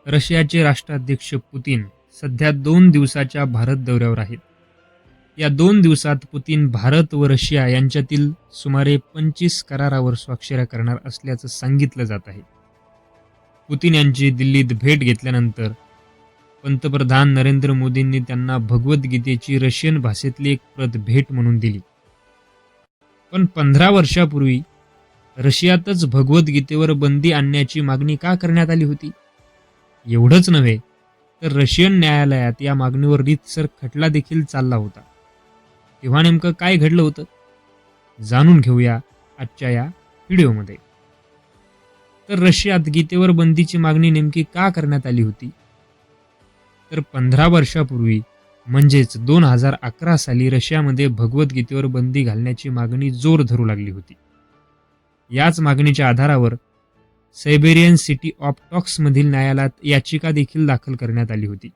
रशियाचे राष्ट्राध्यक्ष पुतीन सध्या 2 दिवसाच्या भारत दौऱ्यावर आहेत. या 2 दिवसात पुतीन भारत व रशिया यांच्यातील सुमारे 25 करारावर स्वाक्षऱ्या करणार असल्याचं सांगितलं जात आहे. पुतीन यांची दिल्लीत भेट घेतल्यानंतर पंतप्रधान नरेंद्र मोदींनी त्यांना भगवद्गीतेची रशियन भाषेतली एक प्रत भेट म्हणून दिली. पण 15 वर्षापूर्वी रशियातच भगवद्गीतेवर बंदी आणण्याची मागणी का करण्यात आली होती? एवढंच नव्हे तर रशियन न्यायालयात या मागणीवर रीतसर खटला देखील चालला होता. तेव्हा नेमकं काय घडलं होतं? जाणून घेऊया आजच्या या व्हिडिओमध्ये. तर रशियात गीतेवर बंदीची मागणी नेमकी का करण्यात आली होती? तर 15 वर्षापूर्वी म्हणजेच 2011 साली रशियामध्ये भगवद्गीतेवर बंदी घालण्याची मागणी जोर धरू लागली होती. याच मागणीच्या आधारावर सायबेरियन सिटी ऑफ टॉक्समधील न्यायालयात याचिका देखील दाखल करण्यात आली होती.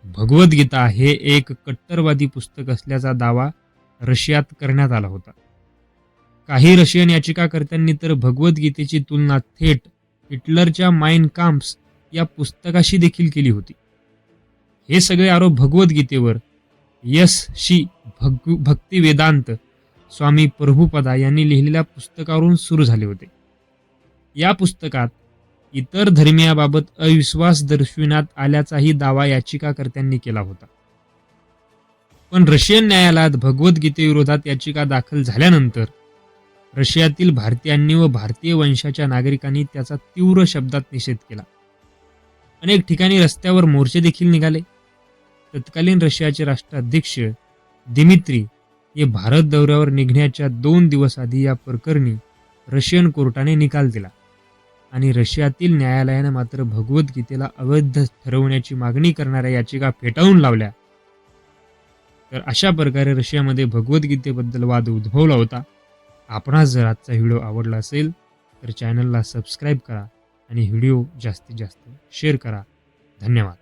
भगवद्गीता हे एक कट्टरवादी पुस्तक असल्याचा दावा रशियात करण्यात आला होता. काही रशियन याचिकाकर्त्यांनी तर भगवद्गीतेची तुलना थेट हिटलरच्या माइन काम्प्स या पुस्तकाशी देखील केली होती. हे सगळे आरोप भगवद्गीतेवर श्री भक्तिवेदांत स्वामी प्रभुपदा यांनी लिहिलेल्या पुस्तकावरून सुरू झाले होते. या पुस्तकात इतर धर्मियाबाबत अविश्वास दर्शविण्यात आल्याचाही दावा याचिकाकर्त्यांनी केला होता. पण रशियन न्यायालयात भगवद्गीतेविरोधात याचिका दाखल झाल्यानंतर रशियातील भारतीयांनी व भारतीय वंशाच्या नागरिकांनी त्याचा तीव्र शब्दात निषेध केला. अनेक ठिकाणी रस्त्यावर मोर्चे देखील निघाले. तत्कालीन रशियाचे राष्ट्राध्यक्ष दिमित्री हे भारत दौऱ्यावर निघण्याच्या 2 दिवस आधी या प्रकरणी रशियन कोर्टाने निकाल दिला आणि रशियातील न्यायालयाने मात्र भगवद्गीतेला अवैध ठरवण्याची मागणी करणाऱ्या याचिका फेटाळून लावल्या. तर अशा प्रकारे रशियामध्ये भगवद्गीतेबद्दल वाद उद्भवला होता. आपणास जर आजचा व्हिडिओ आवडला असेल तर चॅनलला सबस्क्राईब करा आणि व्हिडिओ जास्तीत जास्त शेअर करा. धन्यवाद.